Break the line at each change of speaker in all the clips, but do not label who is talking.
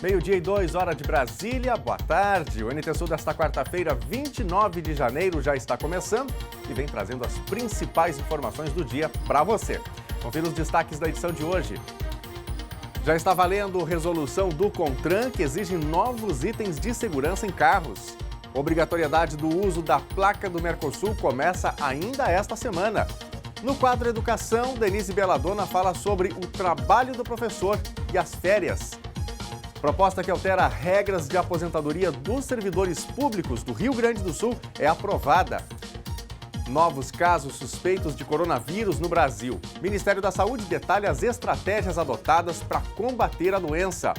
Meio-dia e 2, hora de Brasília. Boa tarde. O NT Sul desta quarta-feira, 29 de janeiro, já está começando e vem trazendo as principais informações do dia para você. Confira os destaques da edição de hoje. Já está valendo resolução do CONTRAN que exige novos itens de segurança em carros. Obrigatoriedade do uso da placa do Mercosul começa ainda esta semana. No quadro Educação, Denise Belladonna fala sobre o trabalho do professor e as férias. Proposta que altera regras de aposentadoria dos servidores públicos do Rio Grande do Sul é aprovada. Novos casos suspeitos de coronavírus no Brasil. O Ministério da Saúde detalha as estratégias adotadas para combater a doença.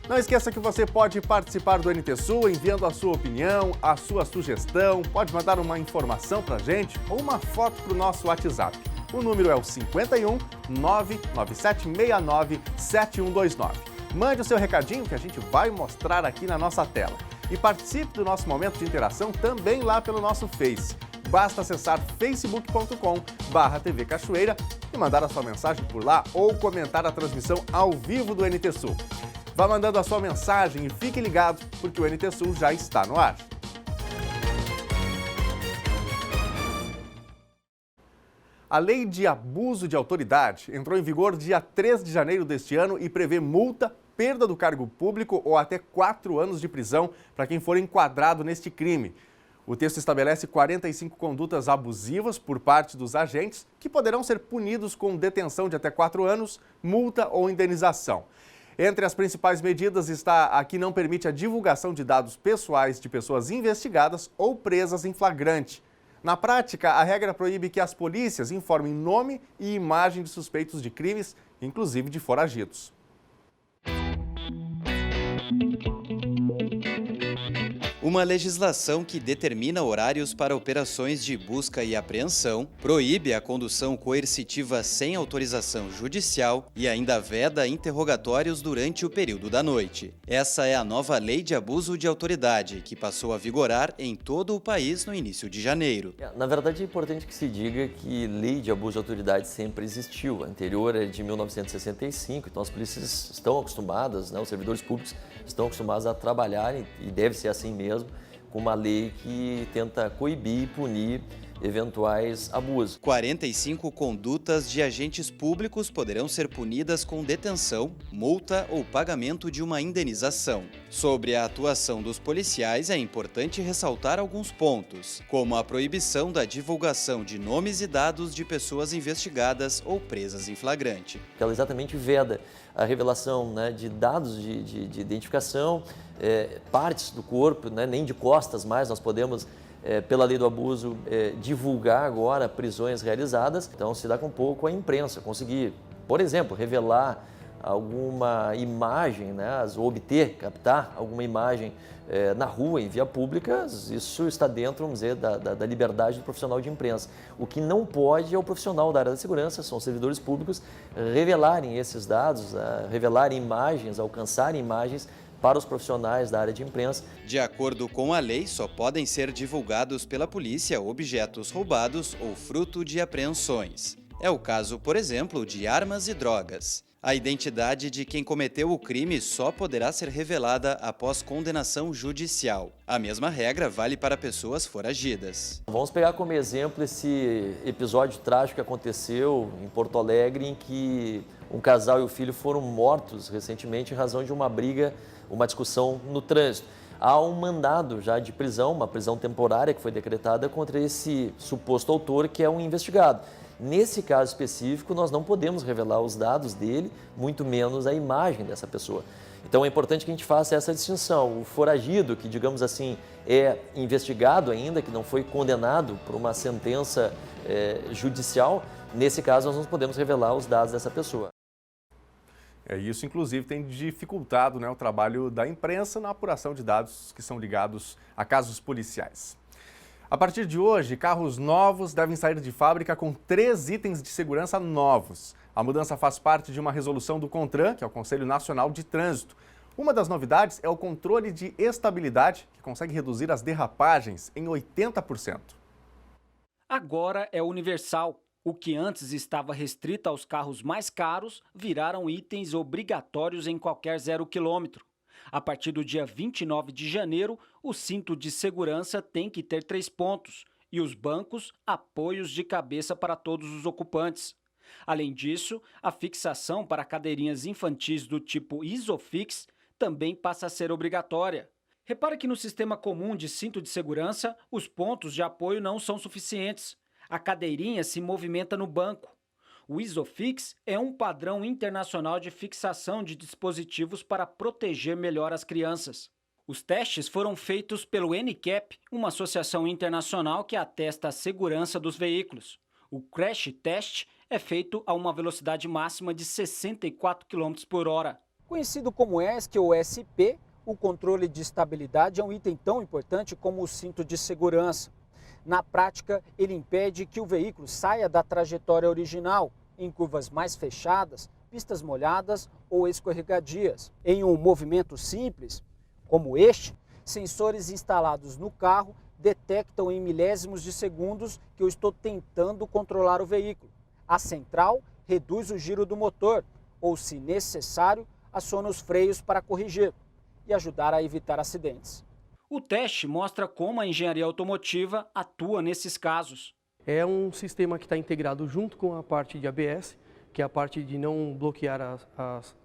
Não esqueça que você pode participar do NT Sul enviando a sua opinião, a sua sugestão, pode mandar uma informação para a gente ou uma foto para o nosso WhatsApp. O número é o 51 99769 7129. Mande o seu recadinho que a gente vai mostrar aqui na nossa tela. E participe do nosso momento de interação também lá pelo nosso Face. Basta acessar facebook.com/TV Cachoeira e mandar a sua mensagem por lá ou comentar a transmissão ao vivo do NT Sul. Vá mandando a sua mensagem e fique ligado, porque o NT Sul já está no ar. A Lei de Abuso de Autoridade entrou em vigor dia 3 de janeiro deste ano e prevê multa, perda do cargo público ou até 4 anos de prisão para quem for enquadrado neste crime. O texto estabelece 45 condutas abusivas por parte dos agentes que poderão ser punidos com detenção de até 4 anos, multa ou indenização. Entre as principais medidas está a que não permite a divulgação de dados pessoais de pessoas investigadas ou presas em flagrante. Na prática, a regra proíbe que as polícias informem nome e imagem de suspeitos de crimes, inclusive de foragidos.
Uma legislação que determina horários para operações de busca e apreensão, proíbe a condução coercitiva sem autorização judicial e ainda veda interrogatórios durante o período da noite. Essa é a nova Lei de Abuso de Autoridade, que passou a vigorar em todo o país no início de janeiro.
Na verdade, é importante que se diga que Lei de Abuso de Autoridade sempre existiu. A anterior é de 1965, então as polícias estão acostumadas, os servidores públicos estão acostumados a trabalhar, e deve ser assim mesmo, com uma lei que tenta coibir e punir eventuais abusos.
45 condutas de agentes públicos poderão ser punidas com detenção, multa ou pagamento de uma indenização. Sobre a atuação dos policiais, é importante ressaltar alguns pontos, como a proibição da divulgação de nomes e dados de pessoas investigadas ou presas em flagrante.
Ela exatamente veda a revelação de dados de identificação, partes do corpo, nem de costas mais nós podemos, pela lei do abuso, divulgar agora prisões realizadas. Então se dá com pouco a imprensa conseguir, por exemplo, revelar alguma imagem, ou obter, captar alguma imagem na rua, em via pública. Isso está dentro, vamos dizer, da liberdade do profissional de imprensa. O que não pode é o profissional da área da segurança, são servidores públicos, revelarem esses dados, revelarem imagens, alcançarem imagens para os profissionais da área de imprensa.
De acordo com a lei, só podem ser divulgados pela polícia objetos roubados ou fruto de apreensões. É o caso, por exemplo, de armas e drogas. A identidade de quem cometeu o crime só poderá ser revelada após condenação judicial. A mesma regra vale para pessoas foragidas.
Vamos pegar como exemplo esse episódio trágico que aconteceu em Porto Alegre, em que um casal e o filho foram mortos recentemente em razão de uma briga, uma discussão no trânsito. Há um mandado já de prisão, uma prisão temporária que foi decretada contra esse suposto autor, que é um investigado. Nesse caso específico, nós não podemos revelar os dados dele, muito menos a imagem dessa pessoa. Então é importante que a gente faça essa distinção. O foragido, que digamos assim é investigado ainda, que não foi condenado por uma sentença judicial, nesse caso nós não podemos revelar os dados dessa pessoa.
Isso, inclusive, tem dificultado o trabalho da imprensa na apuração de dados que são ligados a casos policiais. A partir de hoje, carros novos devem sair de fábrica com 3 itens de segurança novos. A mudança faz parte de uma resolução do CONTRAN, que é o Conselho Nacional de Trânsito. Uma das novidades é o controle de estabilidade, que consegue reduzir as derrapagens em 80%.
Agora é universal. O que antes estava restrito aos carros mais caros, viraram itens obrigatórios em qualquer 0 km. A partir do dia 29 de janeiro, o cinto de segurança tem que ter 3 pontos e os bancos, apoios de cabeça para todos os ocupantes. Além disso, a fixação para cadeirinhas infantis do tipo Isofix também passa a ser obrigatória. Repare que no sistema comum de cinto de segurança, os pontos de apoio não são suficientes. A cadeirinha se movimenta no banco. O Isofix é um padrão internacional de fixação de dispositivos para proteger melhor as crianças. Os testes foram feitos pelo NCAP, uma associação internacional que atesta a segurança dos veículos. O crash test é feito a uma velocidade máxima de 64 km por hora. Conhecido como ESC ou SP, o controle de estabilidade é um item tão importante como o cinto de segurança. Na prática, ele impede que o veículo saia da trajetória original, em curvas mais fechadas, pistas molhadas ou escorregadias. Em um movimento simples, como este, sensores instalados no carro detectam em milésimos de segundos que eu estou tentando controlar o veículo. A central reduz o giro do motor ou, se necessário, aciona os freios para corrigir e ajudar a evitar acidentes. O teste mostra como a engenharia automotiva atua nesses casos.
É um sistema que está integrado junto com a parte de ABS, que é a parte de não bloquear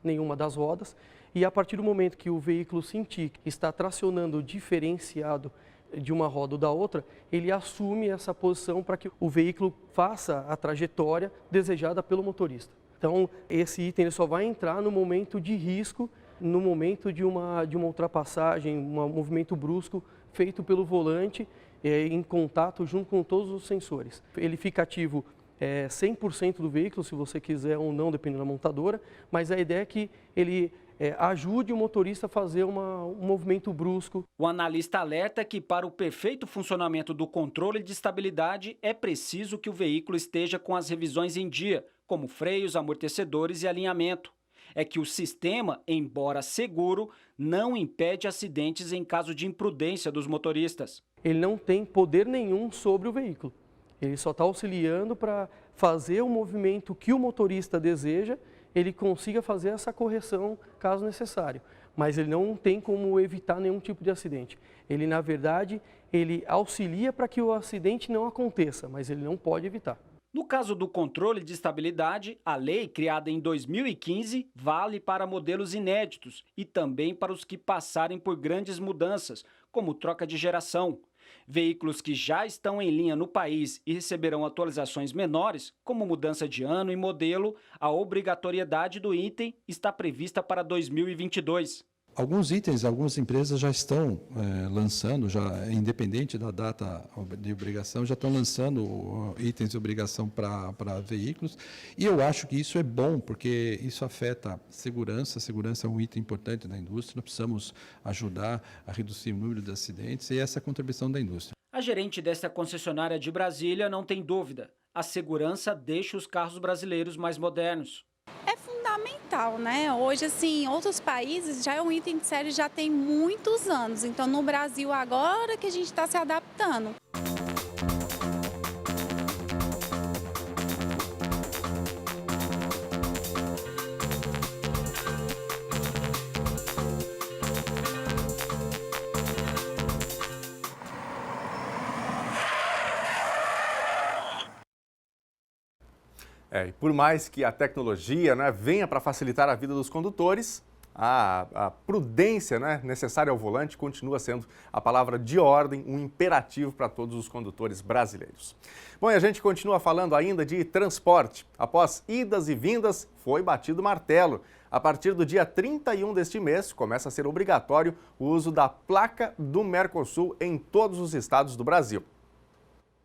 nenhuma das rodas, e a partir do momento que o veículo sentir que está tracionando diferenciado de uma roda ou da outra, ele assume essa posição para que o veículo faça a trajetória desejada pelo motorista. Então, esse item ele só vai entrar no momento de risco, no momento de uma ultrapassagem, um movimento brusco feito pelo volante em contato junto com todos os sensores. Ele fica ativo 100% do veículo, se você quiser ou não, dependendo da montadora, mas a ideia é que ele ajude o motorista a fazer um movimento brusco.
O analista alerta que para o perfeito funcionamento do controle de estabilidade é preciso que o veículo esteja com as revisões em dia, como freios, amortecedores e alinhamento. É que o sistema, embora seguro, não impede acidentes em caso de imprudência dos motoristas.
Ele não tem poder nenhum sobre o veículo. Ele só está auxiliando para fazer o movimento que o motorista deseja, ele consiga fazer essa correção caso necessário. Mas ele não tem como evitar nenhum tipo de acidente. Ele, na verdade, ele auxilia para que o acidente não aconteça, mas ele não pode evitar.
No caso do controle de estabilidade, a lei, criada em 2015, vale para modelos inéditos e também para os que passarem por grandes mudanças, como troca de geração. Veículos que já estão em linha no país e receberão atualizações menores, como mudança de ano e modelo, a obrigatoriedade do item está prevista para 2022.
Alguns itens, algumas empresas já estão lançando, já independente da data de obrigação, já estão lançando itens de obrigação para veículos. E eu acho que isso é bom, porque isso afeta segurança. A segurança é um item importante da indústria. Nós precisamos ajudar a reduzir o número de acidentes e essa é a contribuição da indústria.
A gerente desta concessionária de Brasília não tem dúvida. A segurança deixa os carros brasileiros mais modernos.
É fundamental, né? Hoje, assim, em outros países já é um item de série já tem muitos anos. Então, no Brasil, agora que a gente está se adaptando.
E por mais que a tecnologia venha para facilitar a vida dos condutores, a prudência necessária ao volante continua sendo a palavra de ordem, um imperativo para todos os condutores brasileiros. Bom, e a gente continua falando ainda de transporte. Após idas e vindas, foi batido o martelo. A partir do dia 31 deste mês, começa a ser obrigatório o uso da placa do Mercosul em todos os estados do Brasil.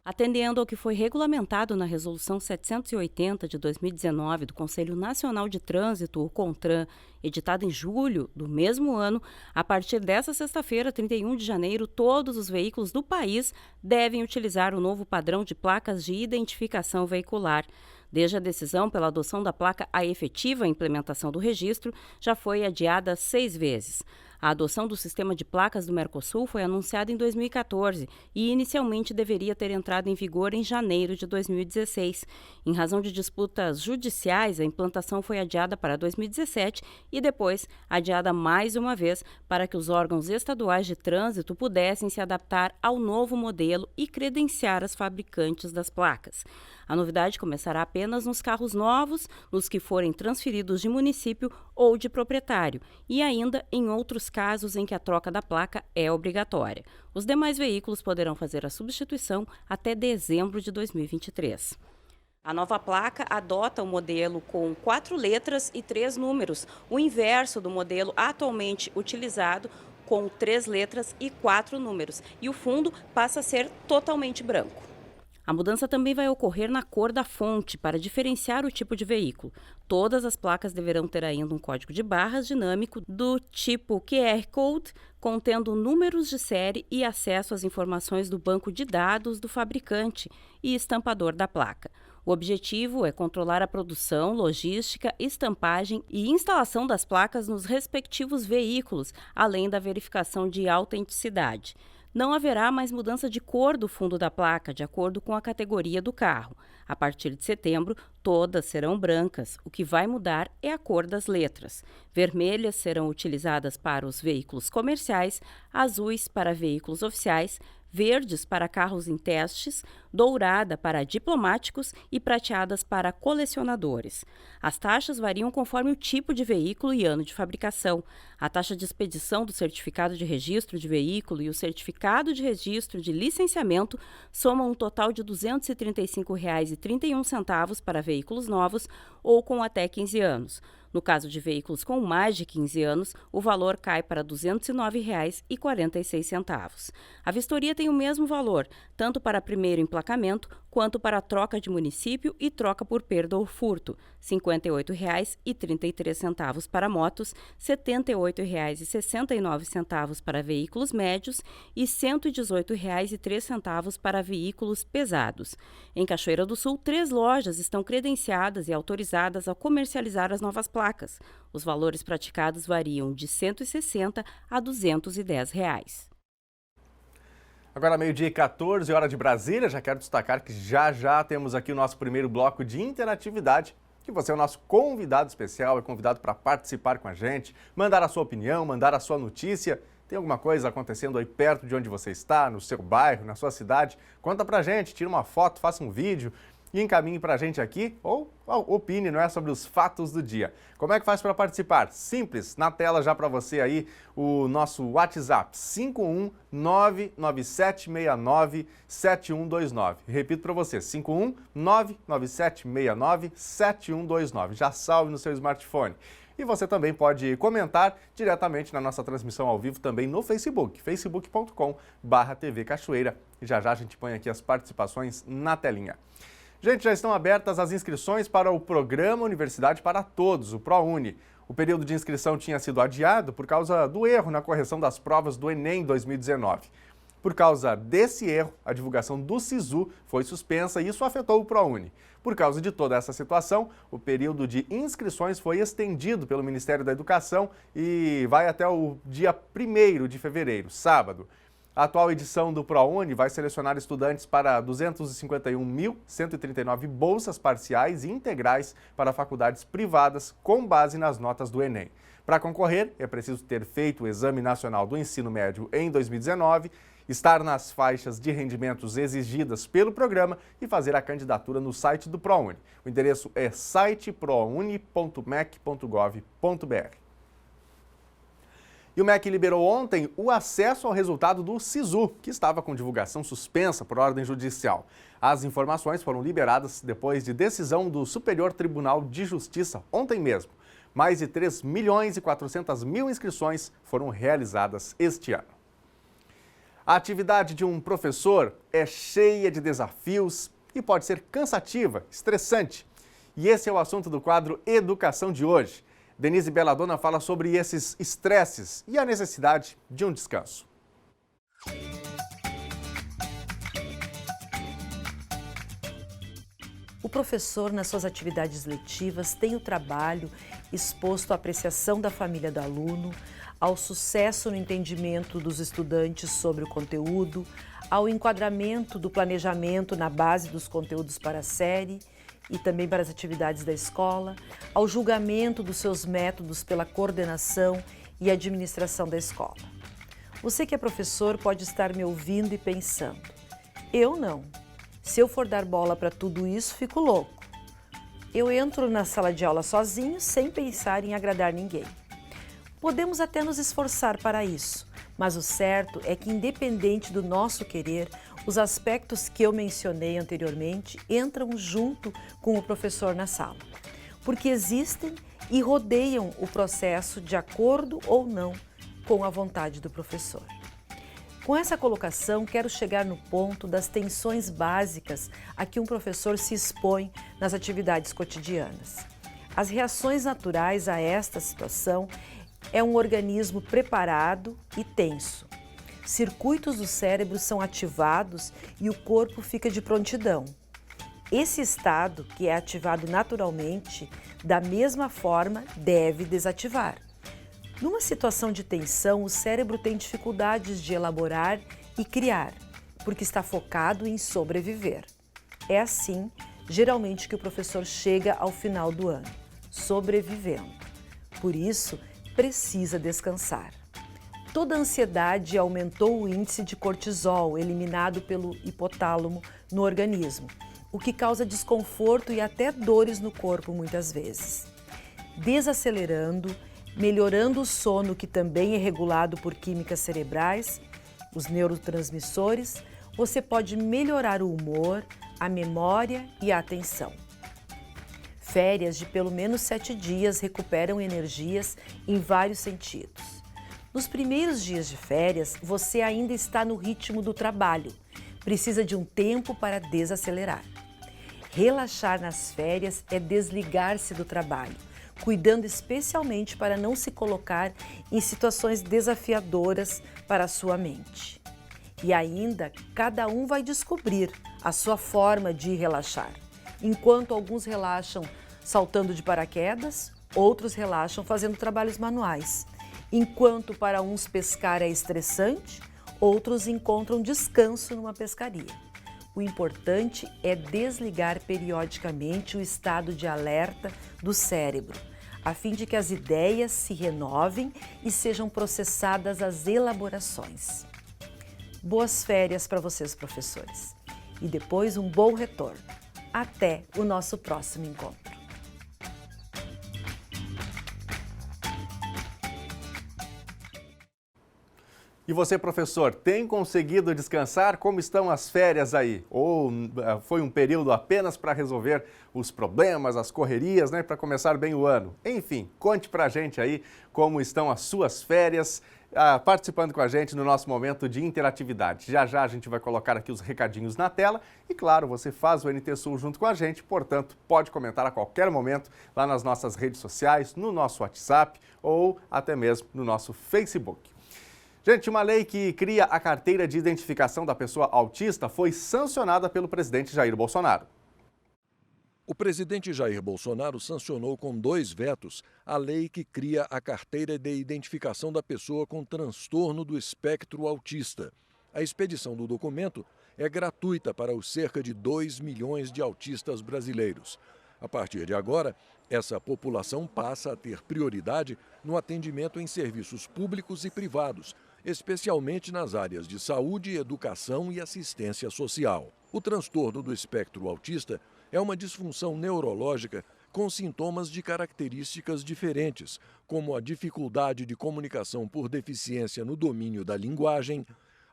Atendendo ao que foi regulamentado na Resolução 780 de 2019 do Conselho Nacional de Trânsito, o CONTRAN, editada em julho do mesmo ano, a partir desta sexta-feira, 31 de janeiro, todos os veículos do país devem utilizar o novo padrão de placas de identificação veicular. Desde a decisão pela adoção da placa, a efetiva implementação do registro já foi adiada 6 vezes. A adoção do sistema de placas do Mercosul foi anunciada em 2014 e inicialmente deveria ter entrado em vigor em janeiro de 2016. Em razão de disputas judiciais, a implantação foi adiada para 2017 e depois adiada mais uma vez para que os órgãos estaduais de trânsito pudessem se adaptar ao novo modelo e credenciar as fabricantes das placas. A novidade começará apenas nos carros novos, nos que forem transferidos de município ou de proprietário, e ainda em outros casos em que a troca da placa é obrigatória. Os demais veículos poderão fazer a substituição até dezembro de 2023. A nova placa adota o modelo com 4 letras e 3 números, o inverso do modelo atualmente utilizado com 3 letras e 4 números, e o fundo passa a ser totalmente branco. A mudança também vai ocorrer na cor da fonte, para diferenciar o tipo de veículo. Todas as placas deverão ter ainda um código de barras dinâmico do tipo QR Code, contendo números de série e acesso às informações do banco de dados do fabricante e estampador da placa. O objetivo é controlar a produção, logística, estampagem e instalação das placas nos respectivos veículos, além da verificação de autenticidade. Não haverá mais mudança de cor do fundo da placa, de acordo com a categoria do carro. A partir de setembro, todas serão brancas. O que vai mudar é a cor das letras. Vermelhas serão utilizadas para os veículos comerciais, azuis para veículos oficiais, verdes para carros em testes, dourada para diplomáticos e prateadas para colecionadores. As taxas variam conforme o tipo de veículo e ano de fabricação. A taxa de expedição do certificado de registro de veículo e o certificado de registro de licenciamento somam um total de R$ 235,31 para veículos novos ou com até 15 anos. No caso de veículos com mais de 15 anos, o valor cai para R$ 209,46. A vistoria tem o mesmo valor, tanto para primeiro emplacamento quanto para troca de município e troca por perda ou furto, R$ 58,33 para motos, R$ 78,69 para veículos médios e R$ 118,03 para veículos pesados. Em Cachoeira do Sul, 3 lojas estão credenciadas e autorizadas a comercializar as novas placas. Os valores praticados variam de R$ 160 a R$ 210.
Agora, meio-dia e 14, hora de Brasília. Já quero destacar que já temos aqui o nosso primeiro bloco de interatividade, que você é o nosso convidado especial, é convidado para participar com a gente, mandar a sua opinião, mandar a sua notícia. Tem alguma coisa acontecendo aí perto de onde você está, no seu bairro, na sua cidade? Conta pra gente, tira uma foto, faça um vídeo e encaminhe pra gente aqui ou opine, não é, sobre os fatos do dia. Como é que faz para participar? Simples, na tela já para você aí o nosso WhatsApp 51997697129. Repito para você, 51997697129. Já salve no seu smartphone. E você também pode comentar diretamente na nossa transmissão ao vivo também no Facebook, facebook.com/TV Cachoeira. E já a gente põe aqui as participações na telinha. Gente, já estão abertas as inscrições para o Programa Universidade para Todos, o ProUni. O período de inscrição tinha sido adiado por causa do erro na correção das provas do Enem 2019. Por causa desse erro, a divulgação do SISU foi suspensa e isso afetou o ProUni. Por causa de toda essa situação, o período de inscrições foi estendido pelo Ministério da Educação e vai até o dia 1º de fevereiro, sábado. A atual edição do ProUni vai selecionar estudantes para 251.139 bolsas parciais e integrais para faculdades privadas com base nas notas do Enem. Para concorrer, é preciso ter feito o Exame Nacional do Ensino Médio em 2019, estar nas faixas de rendimentos exigidas pelo programa e fazer a candidatura no site do ProUni. O endereço é siteprouni.mec.gov.br. E o MEC liberou ontem o acesso ao resultado do SISU, que estava com divulgação suspensa por ordem judicial. As informações foram liberadas depois de decisão do Superior Tribunal de Justiça ontem mesmo. Mais de 3.400.000 inscrições foram realizadas este ano. A atividade de um professor é cheia de desafios e pode ser cansativa, estressante. E esse é o assunto do quadro Educação de hoje. Denise Belladonna fala sobre esses estresses e a necessidade de um descanso.
O professor, nas suas atividades letivas, tem o trabalho exposto à apreciação da família do aluno, ao sucesso no entendimento dos estudantes sobre o conteúdo, ao enquadramento do planejamento na base dos conteúdos para a série e também para as atividades da escola, ao julgamento dos seus métodos pela coordenação e administração da escola. Você que é professor pode estar me ouvindo e pensando, eu não. Se eu for dar bola para tudo isso, fico louco. Eu entro na sala de aula sozinho, sem pensar em agradar ninguém. Podemos até nos esforçar para isso, mas o certo é que, independente do nosso querer, os aspectos que eu mencionei anteriormente entram junto com o professor na sala, porque existem e rodeiam o processo de acordo ou não com a vontade do professor. Com essa colocação, quero chegar no ponto das tensões básicas a que um professor se expõe nas atividades cotidianas. As reações naturais a esta situação é um organismo preparado e tenso. Circuitos do cérebro são ativados e o corpo fica de prontidão. Esse estado, que é ativado naturalmente, da mesma forma deve desativar. Numa situação de tensão, o cérebro tem dificuldades de elaborar e criar, porque está focado em sobreviver. É assim, geralmente, que o professor chega ao final do ano, sobrevivendo. Por isso, precisa descansar. Toda a ansiedade aumentou o índice de cortisol eliminado pelo hipotálamo no organismo, o que causa desconforto e até dores no corpo muitas vezes. Desacelerando, melhorando o sono, que também é regulado por químicas cerebrais, os neurotransmissores, você pode melhorar o humor, a memória e a atenção. Férias de pelo menos 7 dias recuperam energias em vários sentidos. Nos primeiros dias de férias, você ainda está no ritmo do trabalho, precisa de um tempo para desacelerar. Relaxar nas férias é desligar-se do trabalho, cuidando especialmente para não se colocar em situações desafiadoras para a sua mente. E ainda, cada um vai descobrir a sua forma de relaxar. Enquanto alguns relaxam saltando de paraquedas, outros relaxam fazendo trabalhos manuais. Enquanto para uns pescar é estressante, outros encontram descanso numa pescaria. O importante é desligar periodicamente o estado de alerta do cérebro, a fim de que as ideias se renovem e sejam processadas as elaborações. Boas férias para vocês, professores, e depois um bom retorno. Até o nosso próximo encontro.
E você, professor, tem conseguido descansar? Como estão as férias aí? Ou foi um período apenas para resolver os problemas, as correrias, né, para começar bem o ano? Enfim, conte pra gente aí como estão as suas férias, participando com a gente no nosso momento de interatividade. Já já a gente vai colocar aqui os recadinhos na tela e, claro, você faz o NT Sul junto com a gente, portanto, pode comentar a qualquer momento lá nas nossas redes sociais, no nosso WhatsApp ou até mesmo no nosso Facebook. Gente, uma lei que cria a carteira de identificação da pessoa autista foi sancionada pelo presidente Jair Bolsonaro.
O presidente Jair Bolsonaro sancionou com 2 vetos a lei que cria a carteira de identificação da pessoa com transtorno do espectro autista. A expedição do documento é gratuita para os cerca de 2 milhões de autistas brasileiros. A partir de agora, essa população passa a ter prioridade no atendimento em serviços públicos e privados, especialmente nas áreas de saúde, educação e assistência social. O transtorno do espectro autista é uma disfunção neurológica com sintomas de características diferentes, como a dificuldade de comunicação por deficiência no domínio da linguagem,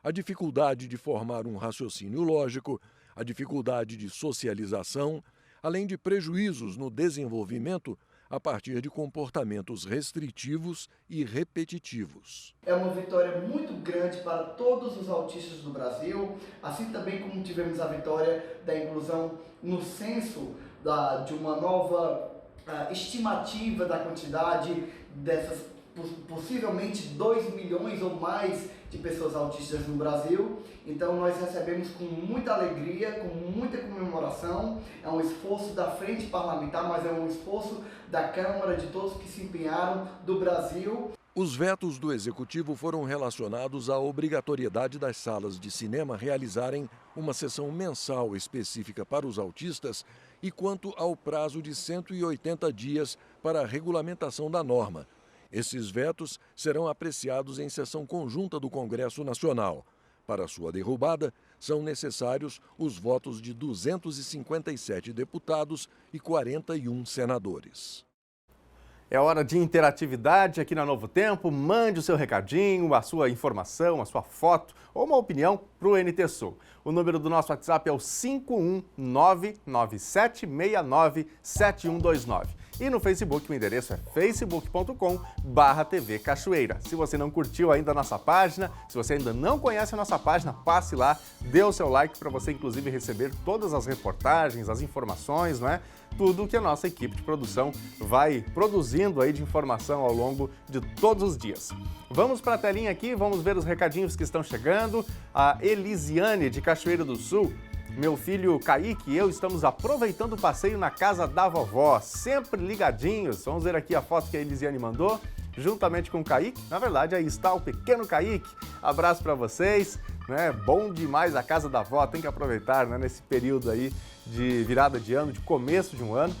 a dificuldade de formar um raciocínio lógico, a dificuldade de socialização, além de prejuízos no desenvolvimento a partir de comportamentos restritivos e repetitivos.
É uma vitória muito grande para todos os autistas do Brasil, assim também como tivemos a vitória da inclusão no censo de uma nova estimativa da quantidade dessas possivelmente 2 milhões ou mais de pessoas autistas no Brasil. Então nós recebemos com muita alegria, com muita comemoração. É um esforço da frente parlamentar, mas é um esforço da Câmara, de todos que se empenharam, do Brasil.
Os vetos do Executivo foram relacionados à obrigatoriedade das salas de cinema realizarem uma sessão mensal específica para os autistas e quanto ao prazo de 180 dias para a regulamentação da norma. Esses vetos serão apreciados em sessão conjunta do Congresso Nacional. Para sua derrubada, são necessários os votos de 257 deputados e 41 senadores.
É hora de interatividade aqui na Novo Tempo. Mande o seu recadinho, a sua informação, a sua foto ou uma opinião para o NT Sul. O número do nosso WhatsApp é o 51997697129. E no Facebook o endereço é facebook.com/TV Cachoeira. Se você não curtiu ainda a nossa página, se você ainda não conhece a nossa página, passe lá, dê o seu like para você inclusive receber todas as reportagens, as informações, não é? Tudo que a nossa equipe de produção vai produzindo aí de informação ao longo de todos os dias. Vamos para a telinha aqui, vamos ver os recadinhos que estão chegando. A Elisiane de Cachoeira do Sul. Meu filho Kaique e eu estamos aproveitando o passeio na casa da vovó, sempre ligadinhos. Vamos ver aqui a foto que a Elisiane mandou, juntamente com o Kaique. Na verdade, aí está o pequeno Kaique. Abraço para vocês, né? Bom demais a casa da avó, tem que aproveitar, né? Nesse período aí de virada de ano, de começo de um ano.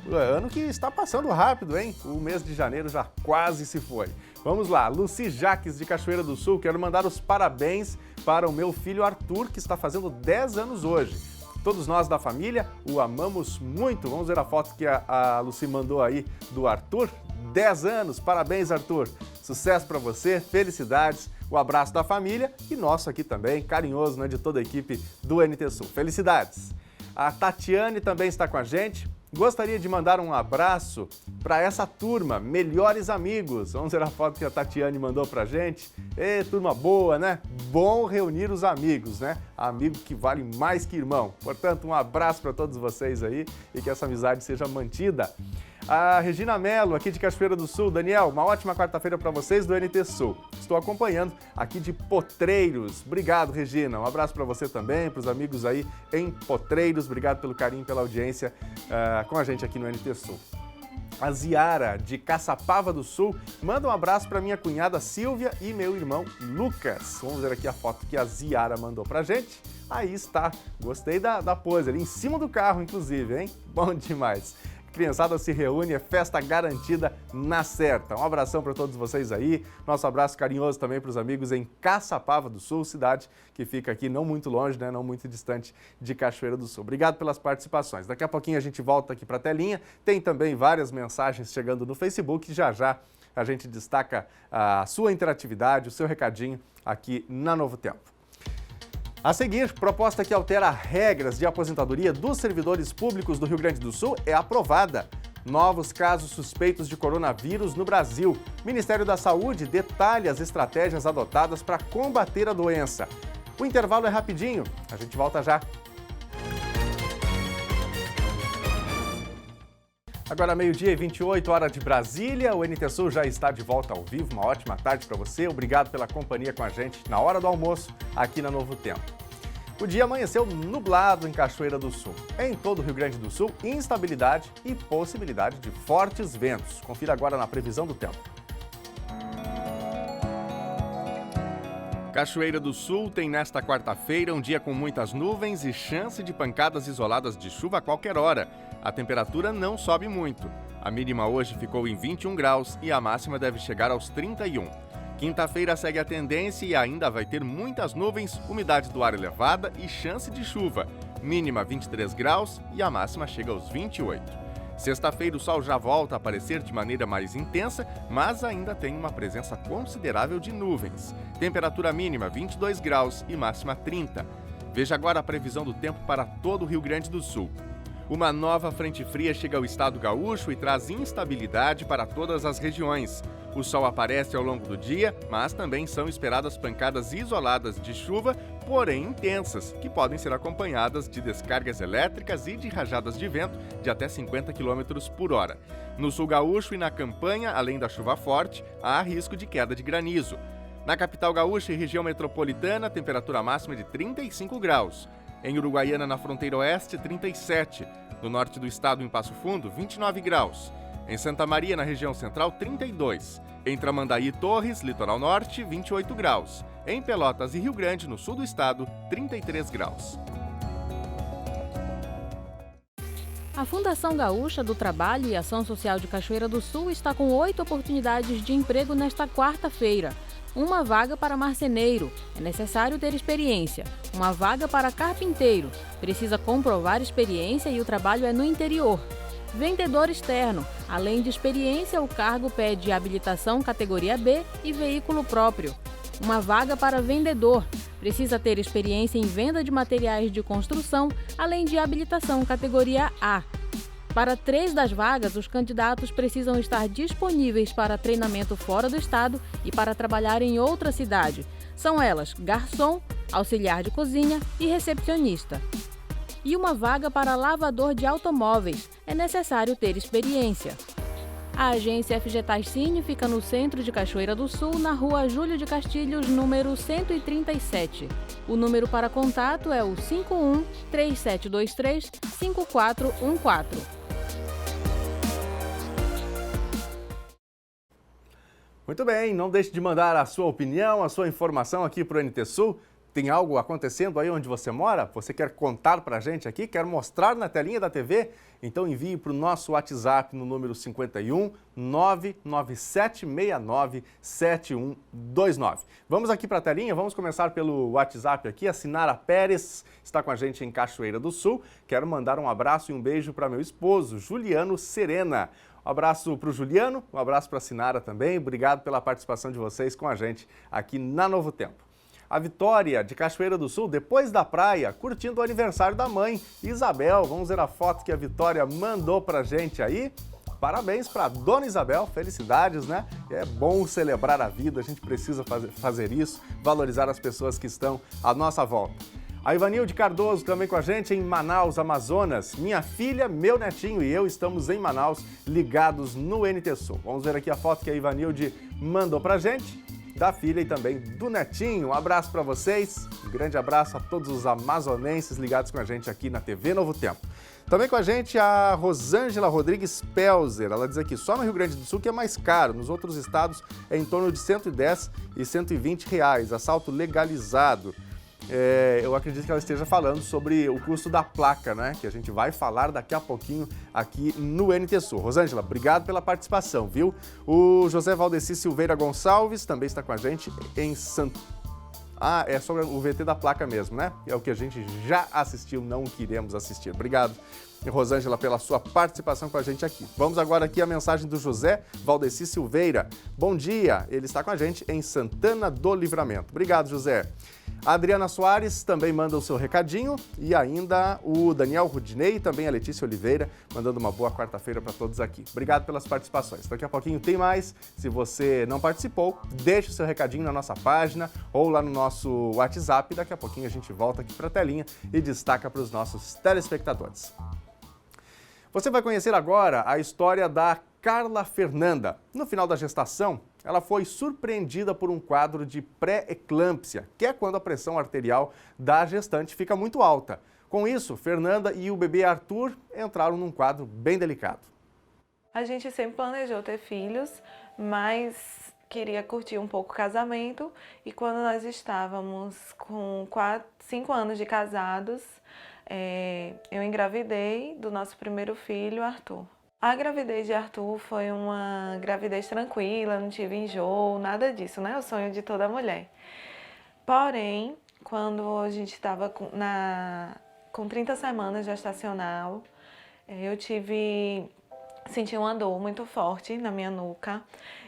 Ano que está passando rápido, hein? O mês de janeiro já quase se foi. Vamos lá, Luci Jaques de Cachoeira do Sul, quero mandar os parabéns para o meu filho Arthur, que está fazendo 10 anos hoje. Todos nós da família o amamos muito. Vamos ver a foto que a Luci mandou aí do Arthur. 10 anos, parabéns Arthur. Sucesso para você, felicidades, o abraço da família e nosso aqui também, carinhoso, né, de toda a equipe do NT Sul. Felicidades. A Tatiane também está com a gente. Gostaria de mandar um abraço para essa turma, melhores amigos. Vamos ver a foto que a Tatiane mandou pra gente. Ê, turma boa, né? Bom reunir os amigos, né? Amigo que vale mais que irmão. Portanto, um abraço para todos vocês aí e que essa amizade seja mantida. A Regina Mello, aqui de Cachoeira do Sul. Daniel, uma ótima quarta-feira para vocês do NT Sul. Estou acompanhando aqui de Potreiros. Obrigado, Regina. Um abraço para você também, para os amigos aí em Potreiros. Obrigado pelo carinho, pela audiência com a gente aqui no NT Sul. A Ziara, de Caçapava do Sul, manda um abraço para minha cunhada Silvia e meu irmão Lucas. Vamos ver aqui a foto que a Ziara mandou pra gente. Aí está. Gostei da pose ali, em cima do carro, inclusive, hein? Bom demais. Criançada se reúne, é festa garantida na certa. Um abração para todos vocês aí. Nosso abraço carinhoso também para os amigos em Caçapava do Sul, cidade que fica aqui não muito longe, né, não muito distante de Cachoeira do Sul. Obrigado pelas participações. Daqui a pouquinho a gente volta aqui para a telinha. Tem também várias mensagens chegando no Facebook. Já já a gente destaca a sua interatividade, o seu recadinho aqui na Novo Tempo. A seguir, proposta que altera regras de aposentadoria dos servidores públicos do Rio Grande do Sul é aprovada. Novos casos suspeitos de coronavírus no Brasil. Ministério da Saúde detalha as estratégias adotadas para combater a doença. O intervalo é rapidinho, a gente volta já. Agora, 12h28, hora de Brasília, o NT Sul já está de volta ao vivo. Uma ótima tarde para você, obrigado pela companhia com a gente na hora do almoço aqui na Novo Tempo. O dia amanheceu nublado em Cachoeira do Sul. Em todo o Rio Grande do Sul, instabilidade e possibilidade de fortes ventos. Confira agora na previsão do tempo. Cachoeira do Sul tem nesta quarta-feira um dia com muitas nuvens e chance de pancadas isoladas de chuva a qualquer hora. A temperatura não sobe muito. A mínima hoje ficou em 21 graus e a máxima deve chegar aos 31. Quinta-feira segue a tendência e ainda vai ter muitas nuvens, umidade do ar elevada e chance de chuva. Mínima 23 graus e a máxima chega aos 28. Sexta-feira o sol já volta a aparecer de maneira mais intensa, mas ainda tem uma presença considerável de nuvens. Temperatura mínima 22 graus e máxima 30. Veja agora a previsão do tempo para todo o Rio Grande do Sul. Uma nova frente fria chega ao estado gaúcho e traz instabilidade para todas as regiões. O sol aparece ao longo do dia, mas também são esperadas pancadas isoladas de chuva, porém intensas, que podem ser acompanhadas de descargas elétricas e de rajadas de vento de até 50 km por hora. No sul gaúcho e na campanha, além da chuva forte, há risco de queda de granizo. Na capital gaúcha e região metropolitana, temperatura máxima de 35 graus. Em Uruguaiana, na fronteira oeste, 37. No norte do estado, em Passo Fundo, 29 graus. Em Santa Maria, na região central, 32. Em Tramandaí e Torres, litoral norte, 28 graus. Em Pelotas e Rio Grande, no sul do estado, 33 graus.
A Fundação Gaúcha do Trabalho e Ação Social de Cachoeira do Sul está com 8 oportunidades de emprego nesta quarta-feira. Uma vaga para marceneiro, é necessário ter experiência. Uma vaga para carpinteiro, precisa comprovar experiência e o trabalho é no interior. Vendedor externo, além de experiência, o cargo pede habilitação categoria B e veículo próprio. Uma vaga para vendedor, precisa ter experiência em venda de materiais de construção, além de habilitação categoria A. Para 3 das vagas, os candidatos precisam estar disponíveis para treinamento fora do estado e para trabalhar em outra cidade. São elas garçom, auxiliar de cozinha e recepcionista. E uma vaga para lavador de automóveis. É necessário ter experiência. A agência FG Taicine fica no centro de Cachoeira do Sul, na rua Júlio de Castilhos, número 137. O número para contato é o 51-3723-5414.
Muito bem, não deixe de mandar a sua opinião, a sua informação aqui para o NT Sul. Tem algo acontecendo aí onde você mora? Você quer contar para a gente aqui? Quer mostrar na telinha da TV? Então envie para o nosso WhatsApp no número 51 99769 7129. Vamos aqui para a telinha, vamos começar pelo WhatsApp aqui. A Sinara Pérez está com a gente em Cachoeira do Sul. Quero mandar um abraço e um beijo para meu esposo, Juliano Serena. Um abraço para o Juliano, um abraço para a Sinara também. Obrigado pela participação de vocês com a gente aqui na Novo Tempo. A Vitória, de Cachoeira do Sul, depois da praia, curtindo o aniversário da mãe, Isabel. Vamos ver a foto que a Vitória mandou pra gente aí. Parabéns para Dona Isabel, felicidades, né? É bom celebrar a vida, a gente precisa fazer isso, valorizar as pessoas que estão à nossa volta. A Ivanilde Cardoso também com a gente em Manaus, Amazonas. Minha filha, meu netinho e eu estamos em Manaus, ligados no NT Sul. Vamos ver aqui a foto que a Ivanilde mandou pra gente. Da filha e também do netinho. Um abraço para vocês, um grande abraço a todos os amazonenses ligados com a gente aqui na TV Novo Tempo. Também com a gente a Rosângela Rodrigues Pelzer. Ela diz aqui, só no Rio Grande do Sul que é mais caro, nos outros estados é em torno de R$110 e R$120, assalto legalizado. Eu acredito que ela esteja falando sobre o custo da placa, né? Que a gente vai falar daqui a pouquinho aqui no NT Sul. Rosângela, obrigado pela participação, viu? O José Valdeci Silveira Gonçalves também está com a gente em é sobre o VT da placa mesmo, né? É o que a gente já assistiu, não queremos assistir. Obrigado, Rosângela, pela sua participação com a gente aqui. Vamos agora aqui a mensagem do José Valdeci Silveira. Bom dia, ele está com a gente em Santana do Livramento. Obrigado, José. A Adriana Soares também manda o seu recadinho e ainda o Daniel Rudinei e também a Letícia Oliveira mandando uma boa quarta-feira para todos aqui. Obrigado pelas participações. Daqui a pouquinho tem mais. Se você não participou, deixe o seu recadinho na nossa página ou lá no nosso WhatsApp. Daqui a pouquinho a gente volta aqui para a telinha e destaca para os nossos telespectadores. Você vai conhecer agora a história da Carla Fernanda. No final da gestação, ela foi surpreendida por um quadro de pré-eclâmpsia, que é quando a pressão arterial da gestante fica muito alta. Com isso, Fernanda e o bebê Arthur entraram num quadro bem delicado.
A gente sempre planejou ter filhos, mas queria curtir um pouco o casamento. E quando nós estávamos com 5 anos de casados, eu engravidei do nosso primeiro filho, Arthur. A gravidez de Arthur foi uma gravidez tranquila, não tive enjoo, nada disso, né? O sonho de toda mulher. Porém, quando a gente estava com 30 semanas gestacional, eu senti uma dor muito forte na minha nuca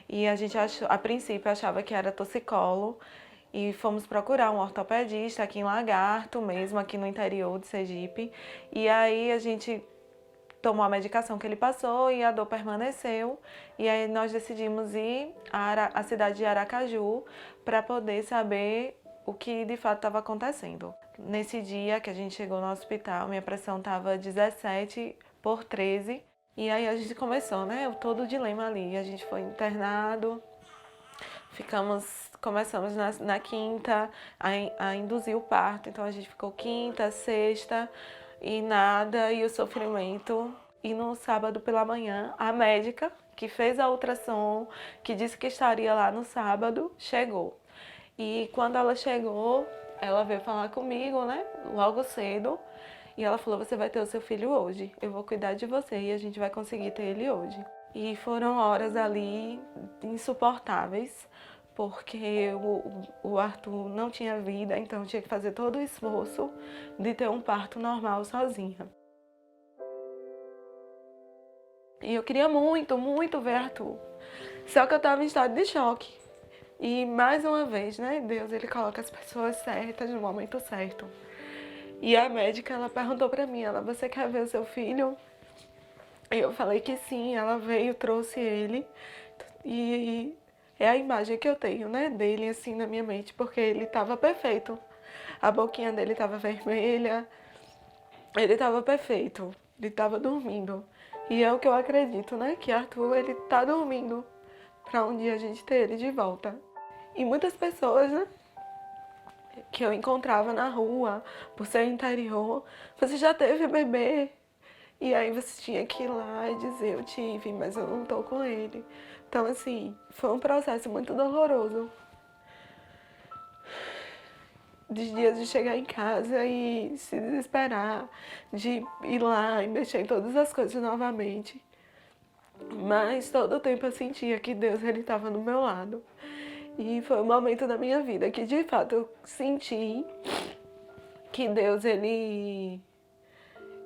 e a gente a princípio achava que era torcicolo e fomos procurar um ortopedista aqui em Lagarto mesmo, aqui no interior de Sergipe, e aí a gente tomou a medicação que ele passou e a dor permaneceu. E aí nós decidimos ir à cidade de Aracaju para poder saber o que de fato estava acontecendo. Nesse dia que a gente chegou no hospital, minha pressão estava 17/13. E aí a gente começou, né? Todo o dilema ali. A gente foi internado, começamos na quinta a induzir o parto. Então a gente ficou quinta, sexta, e nada, e o sofrimento. e no sábado pela manhã, a médica que fez a ultrassom, que disse que estaria lá no sábado, chegou. E quando ela chegou, ela veio falar comigo, né, logo cedo, e ela falou, você vai ter o seu filho hoje, eu vou cuidar de você e a gente vai conseguir ter ele hoje. E foram horas ali insuportáveis, porque o Arthur não tinha vida, então eu tinha que fazer todo o esforço de ter um parto normal sozinha. E eu queria muito, muito ver Arthur, só que eu estava em estado de choque. E mais uma vez, né, Deus, ele coloca as pessoas certas no momento certo. E a médica, ela perguntou pra mim, você quer ver o seu filho? E eu falei que sim, ela veio, trouxe ele. E é a imagem que eu tenho, né, dele assim na minha mente, porque ele estava perfeito. A boquinha dele estava vermelha, ele estava perfeito, ele estava dormindo. E é o que eu acredito, né, que Arthur, ele tá dormindo para um dia a gente ter ele de volta. E muitas pessoas, né, que eu encontrava na rua, por ser interior, você já teve bebê? E aí você tinha que ir lá e dizer, eu tive, mas eu não tô com ele. Então, assim, foi um processo muito doloroso. De dias de chegar em casa e se desesperar, de ir lá e mexer em todas as coisas novamente. Mas todo o tempo eu sentia que Deus, ele estava do meu lado. E foi um momento da minha vida que, de fato, eu senti que Deus, ele...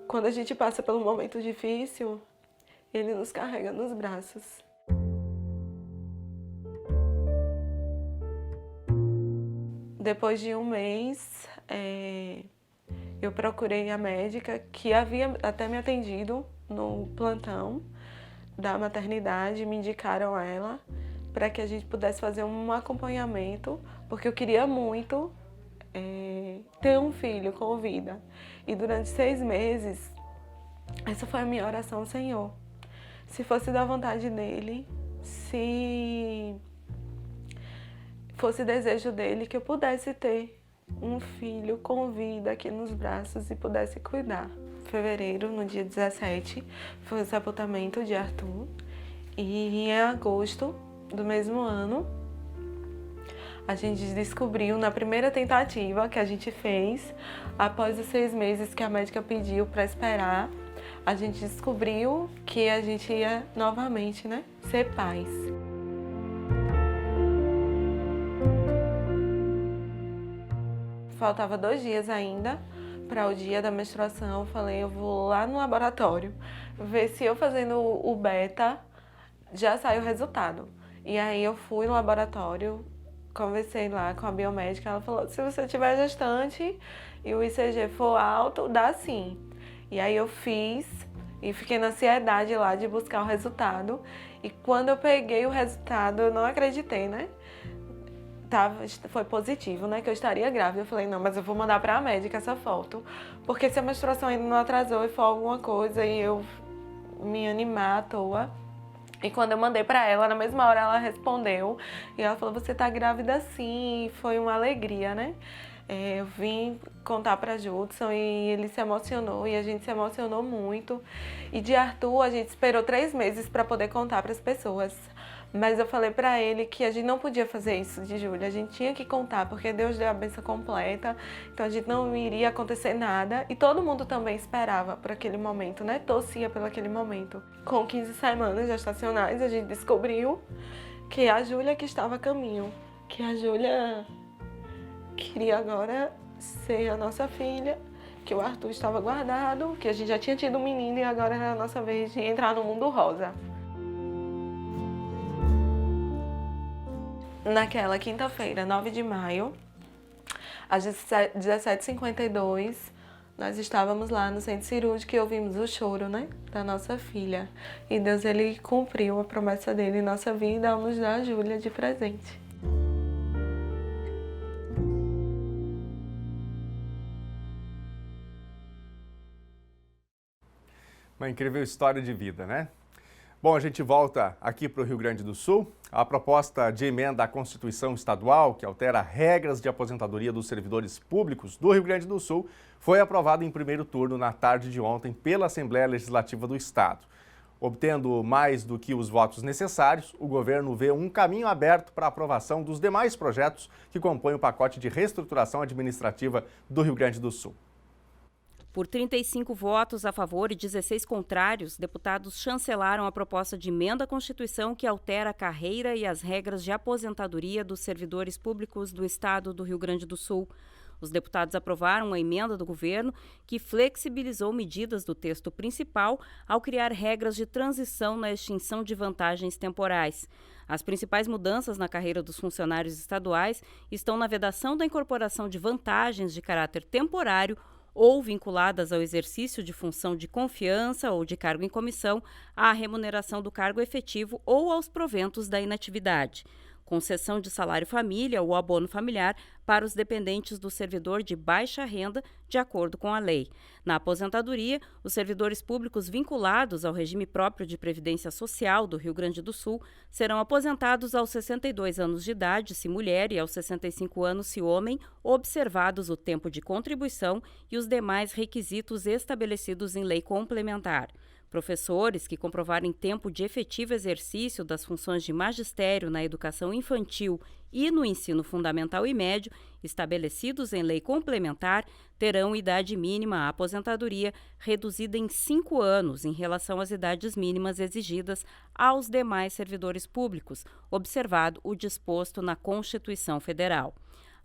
Quando a gente passa por um momento difícil, ele nos carrega nos braços. Depois de um mês, eu procurei a médica que havia até me atendido no plantão da maternidade, me indicaram ela para que a gente pudesse fazer um acompanhamento, porque eu queria muito ter um filho com vida. E durante 6 meses, essa foi a minha oração, Senhor. Se fosse da vontade dele, se fosse desejo dele, que eu pudesse ter um filho com vida aqui nos braços e pudesse cuidar. Em fevereiro, no dia 17, foi o sepultamento de Arthur. E em agosto do mesmo ano, a gente descobriu na primeira tentativa que a gente fez, após os 6 meses que a médica pediu para esperar, a gente descobriu que a gente ia novamente, né, ser pais. Faltava 2 dias ainda para o dia da menstruação. Eu falei, eu vou lá no laboratório ver se eu fazendo o beta já sai o resultado. E aí eu fui no laboratório, conversei lá com a biomédica, ela falou, se você tiver gestante e o ICG for alto, dá sim. E aí eu fiz e fiquei na ansiedade lá de buscar o resultado. E quando eu peguei o resultado, eu não acreditei, né? Foi positivo, né? Que eu estaria grávida. Eu falei, não, mas eu vou mandar para a médica essa foto. Porque se a menstruação ainda não atrasou e for alguma coisa e eu me animar à toa. E quando eu mandei para ela, na mesma hora ela respondeu. E ela falou, você tá grávida sim. E foi uma alegria, né? Eu vim contar para Judson e ele se emocionou e a gente se emocionou muito. E de Arthur a gente esperou 3 meses para poder contar para as pessoas. Mas eu falei para ele que a gente não podia fazer isso de Júlia, a gente tinha que contar, porque Deus deu a bênção completa, então a gente não iria acontecer nada. E todo mundo também esperava por aquele momento, né? Torcia pelo aquele momento. Com 15 semanas gestacionais, a gente descobriu que a Júlia que estava a caminho, que a Júlia queria agora ser a nossa filha, que o Arthur estava guardado, que a gente já tinha tido um menino e agora era a nossa vez de entrar no mundo rosa. Naquela quinta-feira, 9 de maio, às 17h52, nós estávamos lá no centro cirúrgico e ouvimos o choro, né, da nossa filha. E Deus, ele cumpriu a promessa dele em nossa vida ao nos dar a Júlia de presente.
Uma incrível história de vida, né? Bom, a gente volta aqui para o Rio Grande do Sul. A proposta de emenda à Constituição Estadual, que altera regras de aposentadoria dos servidores públicos do Rio Grande do Sul, foi aprovada em primeiro turno na tarde de ontem pela Assembleia Legislativa do Estado. Obtendo mais do que os votos necessários, o governo vê um caminho aberto para a aprovação dos demais projetos que compõem o pacote de reestruturação administrativa do Rio Grande do Sul.
Por 35 votos a favor e 16 contrários, deputados chancelaram a proposta de emenda à Constituição que altera a carreira e as regras de aposentadoria dos servidores públicos do Estado do Rio Grande do Sul. Os deputados aprovaram a emenda do governo que flexibilizou medidas do texto principal ao criar regras de transição na extinção de vantagens temporais. As principais mudanças na carreira dos funcionários estaduais estão na vedação da incorporação de vantagens de caráter temporário ou vinculadas ao exercício de função de confiança ou de cargo em comissão, à remuneração do cargo efetivo ou aos proventos da inatividade. Concessão de salário-família ou abono familiar para os dependentes do servidor de baixa renda, de acordo com a lei. Na aposentadoria, os servidores públicos vinculados ao regime próprio de previdência social do Rio Grande do Sul serão aposentados aos 62 anos de idade, se mulher, e aos 65 anos, se homem, observados o tempo de contribuição e os demais requisitos estabelecidos em lei complementar. Professores que comprovarem tempo de efetivo exercício das funções de magistério na educação infantil e no ensino fundamental e médio, estabelecidos em lei complementar, terão idade mínima à aposentadoria reduzida em 5 anos em relação às idades mínimas exigidas aos demais servidores públicos, observado o disposto na Constituição Federal.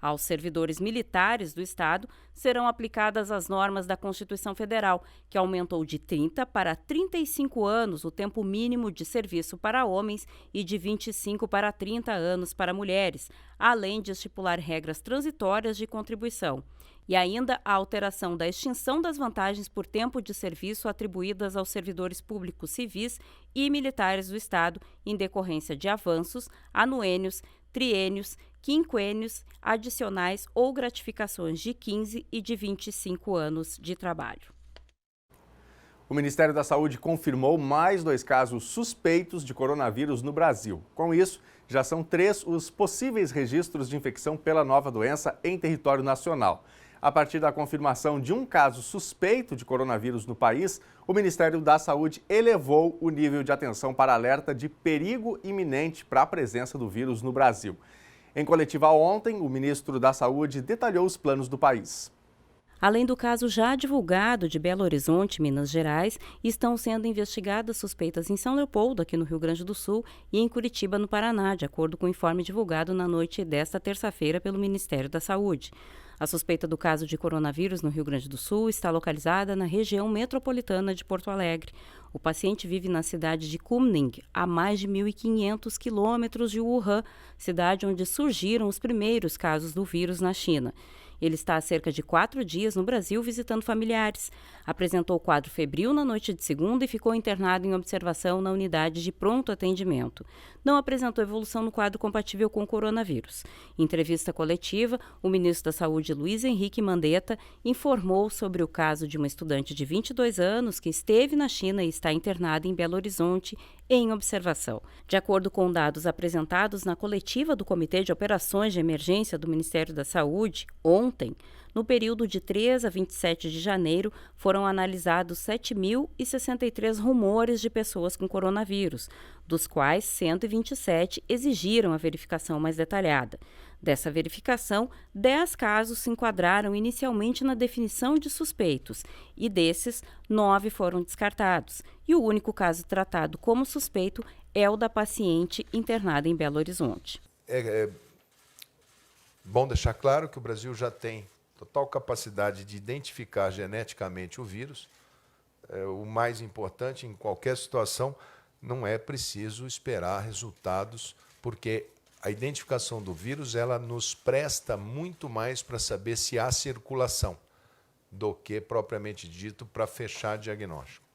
Aos servidores militares do Estado serão aplicadas as normas da Constituição Federal, que aumentou de 30 para 35 anos o tempo mínimo de serviço para homens e de 25 para 30 anos para mulheres, além de estipular regras transitórias de contribuição. E ainda a alteração da extinção das vantagens por tempo de serviço atribuídas aos servidores públicos civis e militares do Estado em decorrência de avanços, anuênios, triênios, quinquênios, adicionais ou gratificações de 15 e de 25 anos de trabalho.
O Ministério da Saúde confirmou mais 2 casos suspeitos de coronavírus no Brasil. Com isso, já são 3 os possíveis registros de infecção pela nova doença em território nacional. A partir da confirmação de um caso suspeito de coronavírus no país, o Ministério da Saúde elevou o nível de atenção para alerta de perigo iminente para a presença do vírus no Brasil. Em coletiva ontem, o ministro da Saúde detalhou os planos do país.
Além do caso já divulgado de Belo Horizonte, Minas Gerais, estão sendo investigadas suspeitas em São Leopoldo, aqui no Rio Grande do Sul, e em Curitiba, no Paraná, de acordo com o informe divulgado na noite desta terça-feira pelo Ministério da Saúde. A suspeita do caso de coronavírus no Rio Grande do Sul está localizada na região metropolitana de Porto Alegre. O paciente vive na cidade de Kunming, a mais de 1.500 quilômetros de Wuhan, cidade onde surgiram os primeiros casos do vírus na China. Ele está há cerca de 4 dias no Brasil visitando familiares. Apresentou quadro febril na noite de segunda e ficou internado em observação na unidade de pronto atendimento. Não apresentou evolução no quadro compatível com o coronavírus. Em entrevista coletiva, o ministro da Saúde, Luiz Henrique Mandetta, informou sobre o caso de uma estudante de 22 anos que esteve na China e está internada em Belo Horizonte em observação. De acordo com dados apresentados na coletiva do Comitê de Operações de Emergência do Ministério da Saúde, ontem, no período de 3 a 27 de janeiro, foram analisados 7.063 rumores de pessoas com coronavírus, dos quais 127 exigiram a verificação mais detalhada. Dessa verificação, 10 casos se enquadraram inicialmente na definição de suspeitos e desses, 9 foram descartados. E o único caso tratado como suspeito é o da paciente internada em Belo Horizonte.
É bom deixar claro que o Brasil já tem total capacidade de identificar geneticamente o vírus. O mais importante em qualquer situação não é preciso esperar resultados, porque a identificação do vírus ela nos presta muito mais para saber se há circulação do que propriamente dito para fechar diagnóstico.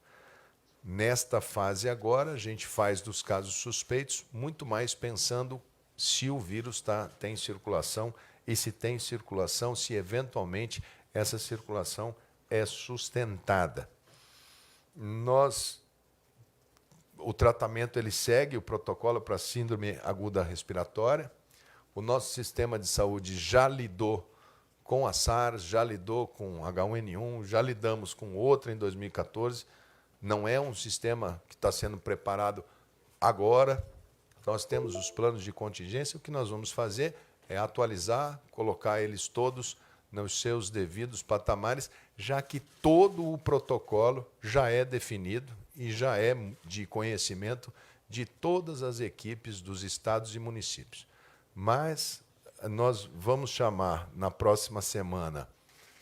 Nesta fase agora, a gente faz dos casos suspeitos muito mais pensando se o vírus tem circulação e se tem circulação, se eventualmente essa circulação é sustentada. Nós O tratamento ele segue o protocolo para síndrome aguda respiratória. O nosso sistema de saúde já lidou com a SARS, já lidou com H1N1, já lidamos com outra em 2014. Não é um sistema que está sendo preparado agora. Nós temos os planos de contingência. O que nós vamos fazer é atualizar, colocar eles todos nos seus devidos patamares, já que todo o protocolo já é definido e já é de conhecimento de todas as equipes dos estados e municípios. Mas nós vamos chamar na próxima semana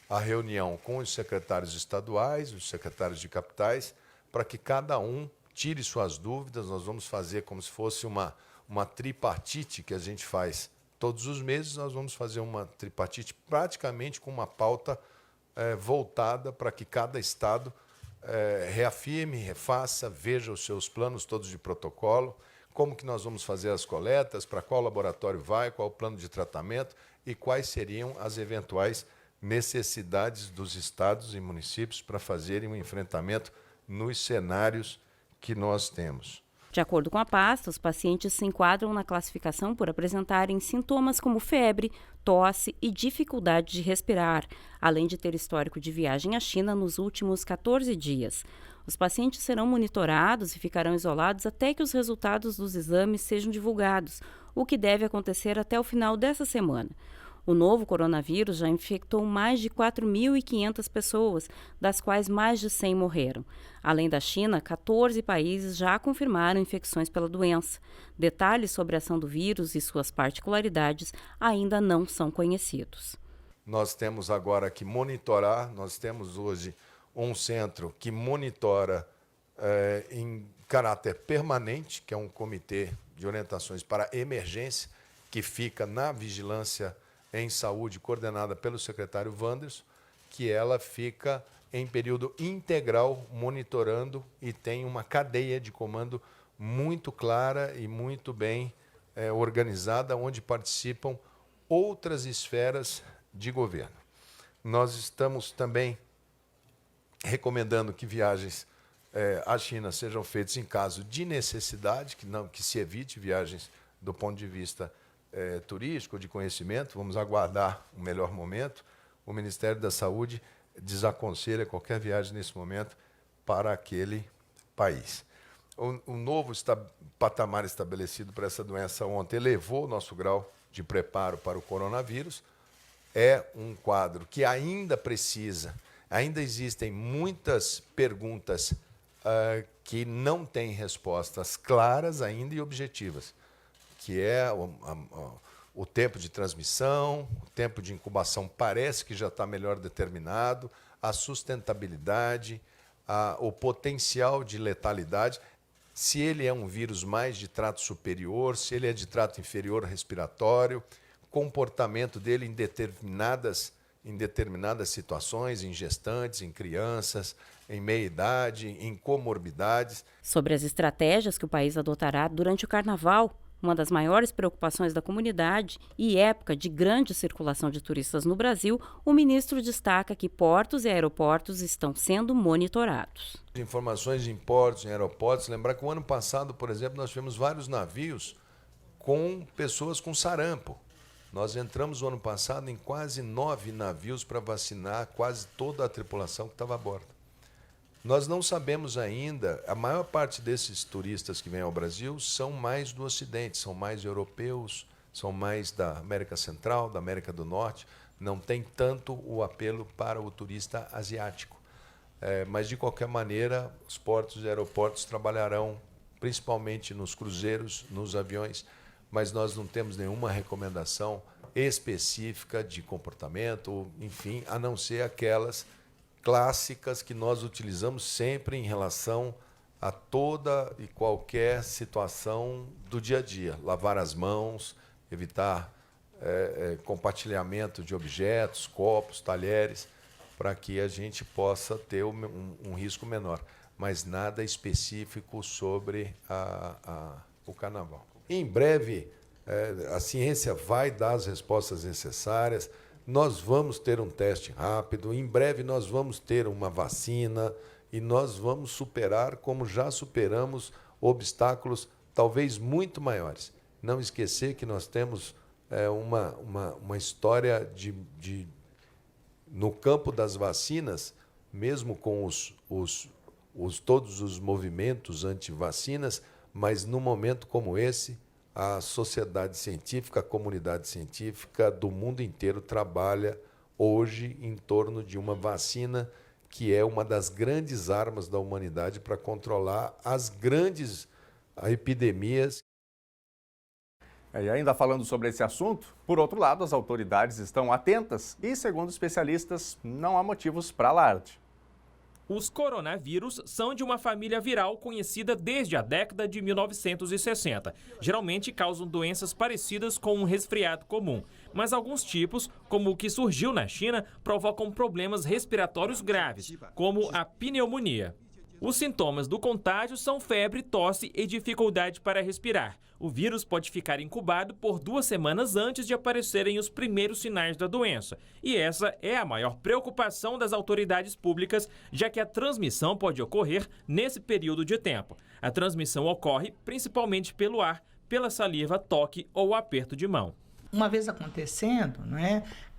a reunião com os secretários estaduais, os secretários de capitais, para que cada um tire suas dúvidas. Nós vamos fazer como se fosse uma tripartite que a gente faz todos os meses. Nós vamos fazer uma tripartite praticamente com uma pauta voltada para que cada estado reafirme, refaça, veja os seus planos todos de protocolo, como que nós vamos fazer as coletas, para qual laboratório vai, qual o plano de tratamento e quais seriam as eventuais necessidades dos estados e municípios para fazerem um enfrentamento nos cenários que nós temos.
De acordo com a pasta, os pacientes se enquadram na classificação por apresentarem sintomas como febre, tosse e dificuldade de respirar, além de ter histórico de viagem à China nos últimos 14 dias. Os pacientes serão monitorados e ficarão isolados até que os resultados dos exames sejam divulgados, o que deve acontecer até o final dessa semana. O novo coronavírus já infectou mais de 4.500 pessoas, das quais mais de 100 morreram. Além da China, 14 países já confirmaram infecções pela doença. Detalhes sobre a ação do vírus e suas particularidades ainda não são conhecidos.
Nós temos agora que monitorar, nós temos hoje um centro que monitora em caráter permanente, que é um comitê de orientações para emergência, que fica na vigilância em saúde, coordenada pelo secretário Wanderson, que ela fica em período integral monitorando e tem uma cadeia de comando muito clara e muito bem organizada, onde participam outras esferas de governo. Nós estamos também recomendando que viagens à China sejam feitas em caso de necessidade, que se evite viagens do ponto de vista turístico, de conhecimento. Vamos aguardar um melhor momento. O Ministério da Saúde desaconselha qualquer viagem nesse momento para aquele país. O novo patamar estabelecido para essa doença ontem elevou o nosso grau de preparo para o coronavírus. É um quadro que ainda existem muitas perguntas que não têm respostas claras ainda e objetivas, que é o tempo de transmissão, o tempo de incubação parece que já está melhor determinado, a sustentabilidade, o potencial de letalidade, se ele é um vírus mais de trato superior, se ele é de trato inferior respiratório, comportamento dele em determinadas situações, em gestantes, em crianças, em meia-idade, em comorbidades.
Sobre as estratégias que o país adotará durante o Carnaval, uma das maiores preocupações da comunidade e época de grande circulação de turistas no Brasil, o ministro destaca que portos e aeroportos estão sendo monitorados.
Informações em portos, em aeroportos. Lembrar que o ano passado, por exemplo, nós tivemos vários navios com pessoas com sarampo. Nós entramos no ano passado em quase 9 navios para vacinar quase toda a tripulação que estava a bordo. Nós não sabemos ainda, a maior parte desses turistas que vêm ao Brasil são mais do Ocidente, são mais europeus, são mais da América Central, da América do Norte, não tem tanto o apelo para o turista asiático. Mas, de qualquer maneira, os portos e aeroportos trabalharão principalmente nos cruzeiros, nos aviões, mas nós não temos nenhuma recomendação específica de comportamento, enfim, a não ser aquelas clássicas que nós utilizamos sempre em relação a toda e qualquer situação do dia a dia. Lavar as mãos, evitar compartilhamento de objetos, copos, talheres, para que a gente possa ter um risco menor, mas nada específico sobre o Carnaval. Em breve, a ciência vai dar as respostas necessárias, nós vamos ter um teste rápido, em breve nós vamos ter uma vacina e nós vamos superar, como já superamos, obstáculos talvez muito maiores. Não esquecer que nós temos uma história no campo das vacinas, mesmo com todos os movimentos anti-vacinas, mas num momento como esse, a sociedade científica, a comunidade científica do mundo inteiro trabalha hoje em torno de uma vacina que é uma das grandes armas da humanidade para controlar as grandes epidemias.
E ainda falando sobre esse assunto, por outro lado, as autoridades estão atentas e, segundo especialistas, não há motivos para alarde.
Os coronavírus são de uma família viral conhecida desde a década de 1960. Geralmente causam doenças parecidas com um resfriado comum, mas alguns tipos, como o que surgiu na China, provocam problemas respiratórios graves, como a pneumonia. Os sintomas do contágio são febre, tosse e dificuldade para respirar. O vírus pode ficar incubado por 2 semanas antes de aparecerem os primeiros sinais da doença. E essa é a maior preocupação das autoridades públicas, já que a transmissão pode ocorrer nesse período de tempo. A transmissão ocorre principalmente pelo ar, pela saliva, toque ou aperto de mão.
Uma vez acontecendo,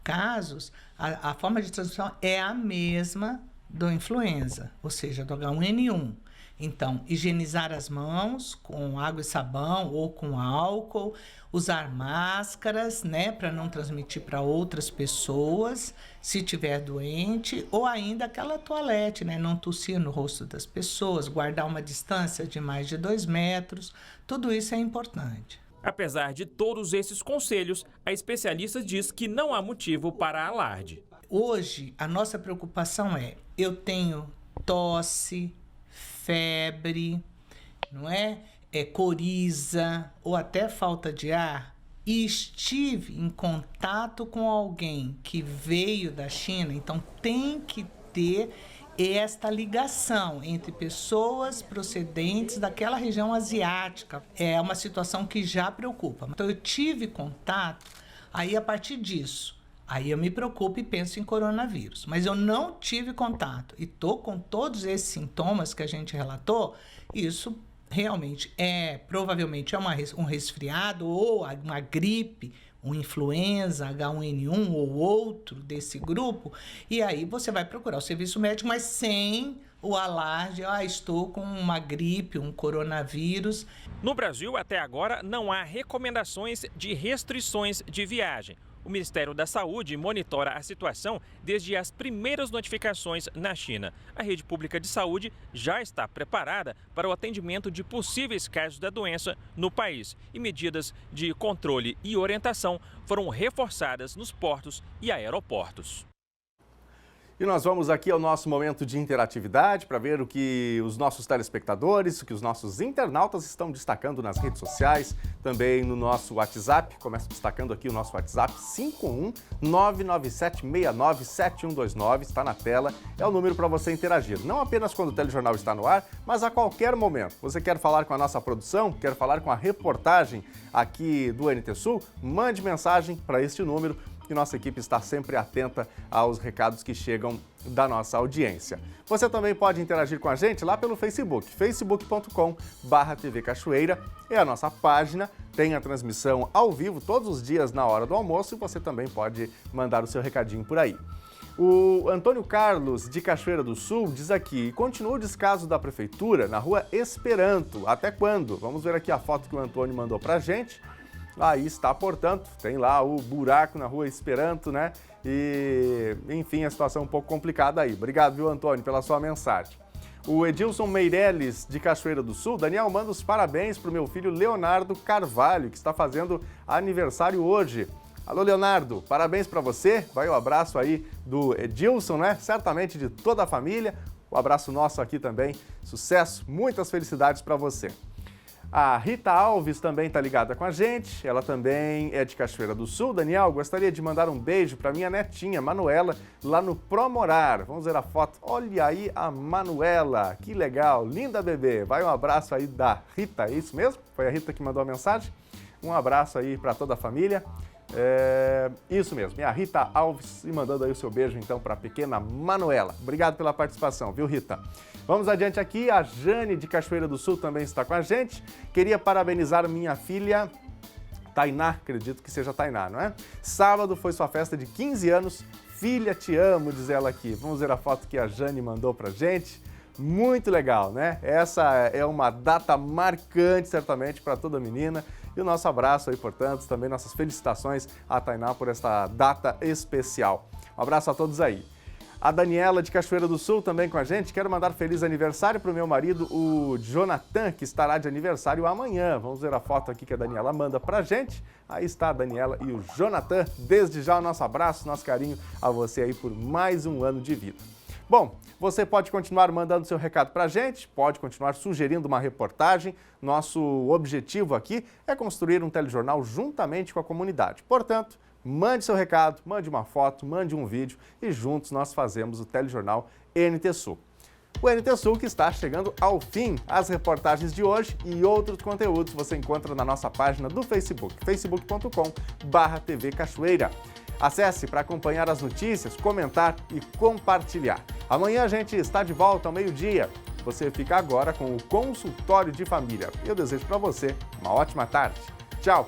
casos, a forma de transmissão é a mesma do influenza, ou seja, do H1N1. Então, higienizar as mãos com água e sabão ou com álcool, usar máscaras, para não transmitir para outras pessoas, se tiver doente, ou ainda aquela toalete, não tossir no rosto das pessoas, guardar uma distância de mais de 2 metros, tudo isso é importante.
Apesar de todos esses conselhos, a especialista diz que não há motivo para alarde.
Hoje, a nossa preocupação eu tenho tosse, febre, coriza ou até falta de ar e estive em contato com alguém que veio da China, então tem que ter esta ligação entre pessoas procedentes daquela região asiática. É uma situação que já preocupa. Então eu tive contato, aí a partir disso, aí eu me preocupo e penso em coronavírus. Mas eu não tive contato e estou com todos esses sintomas que a gente relatou, isso realmente provavelmente um resfriado ou uma gripe, uma influenza, H1N1 ou outro desse grupo, e aí você vai procurar o serviço médico, mas sem o alarde, estou com uma gripe, um coronavírus.
No Brasil, até agora, não há recomendações de restrições de viagem. O Ministério da Saúde monitora a situação desde as primeiras notificações na China. A rede pública de saúde já está preparada para o atendimento de possíveis casos da doença no país. E medidas de controle e orientação foram reforçadas nos portos e aeroportos.
E nós vamos aqui ao nosso momento de interatividade para ver o que os nossos telespectadores, o que os nossos internautas estão destacando nas redes sociais, também no nosso WhatsApp. Começo destacando aqui o nosso WhatsApp, 51997697129, está na tela, é o número para você interagir. Não apenas quando o telejornal está no ar, mas a qualquer momento. Você quer falar com a nossa produção, quer falar com a reportagem aqui do NT Sul? Mande mensagem para este número, que nossa equipe está sempre atenta aos recados que chegam da nossa audiência. Você também pode interagir com a gente lá pelo Facebook, facebook.com/TV Cachoeira, é a nossa página, tem a transmissão ao vivo todos os dias na hora do almoço e você também pode mandar o seu recadinho por aí. O Antônio Carlos, de Cachoeira do Sul, diz aqui: continua o descaso da Prefeitura na rua Esperanto. Até quando? Vamos ver aqui a foto que o Antônio mandou pra gente. Aí está, portanto, tem lá o buraco na rua Esperanto, E, enfim, a situação é um pouco complicada aí. Obrigado, viu, Antônio, pela sua mensagem. O Edilson Meirelles, de Cachoeira do Sul: Daniel, manda os parabéns para o meu filho Leonardo Carvalho, que está fazendo aniversário hoje. Alô, Leonardo, parabéns para você. Vai o abraço aí do Edilson, Certamente de toda a família. O abraço nosso aqui também. Sucesso, muitas felicidades para você. A Rita Alves também está ligada com a gente, ela também é de Cachoeira do Sul. Daniel, gostaria de mandar um beijo para minha netinha, Manuela, lá no Promorar. Vamos ver a foto. Olha aí a Manuela, que legal, linda bebê. Vai um abraço aí da Rita, é isso mesmo? Foi a Rita que mandou a mensagem? Um abraço aí para toda a família. Isso mesmo, e a Rita Alves e mandando aí o seu beijo então para a pequena Manuela. Obrigado pela participação, viu, Rita? Vamos adiante aqui, a Jane de Cachoeira do Sul também está com a gente. Queria parabenizar minha filha Tainá, acredito que seja Tainá, não é? Sábado foi sua festa de 15 anos. Filha, te amo, diz ela aqui. Vamos ver a foto que a Jane mandou pra gente. Muito legal, né? Essa é uma data marcante, certamente, para toda menina. E o nosso abraço aí, portanto, também nossas felicitações à Tainá por esta data especial. Um abraço a todos aí. A Daniela de Cachoeira do Sul também com a gente. Quero mandar feliz aniversário para o meu marido, o Jonathan, que estará de aniversário amanhã. Vamos ver a foto aqui que a Daniela manda para a gente. Aí está a Daniela e o Jonathan. Desde já o nosso abraço, nosso carinho a você aí por mais um ano de vida. Bom, você pode continuar mandando seu recado para a gente, pode continuar sugerindo uma reportagem. Nosso objetivo aqui é construir um telejornal juntamente com a comunidade. Portanto, mande seu recado, mande uma foto, mande um vídeo e juntos nós fazemos o telejornal NT Sul. O NT Sul que está chegando ao fim. As reportagens de hoje e outros conteúdos você encontra na nossa página do Facebook, facebook.com/TV Cachoeira. Acesse para acompanhar as notícias, comentar e compartilhar. Amanhã a gente está de volta ao meio-dia. Você fica agora com o Consultório de Família. Eu desejo para você uma ótima tarde. Tchau!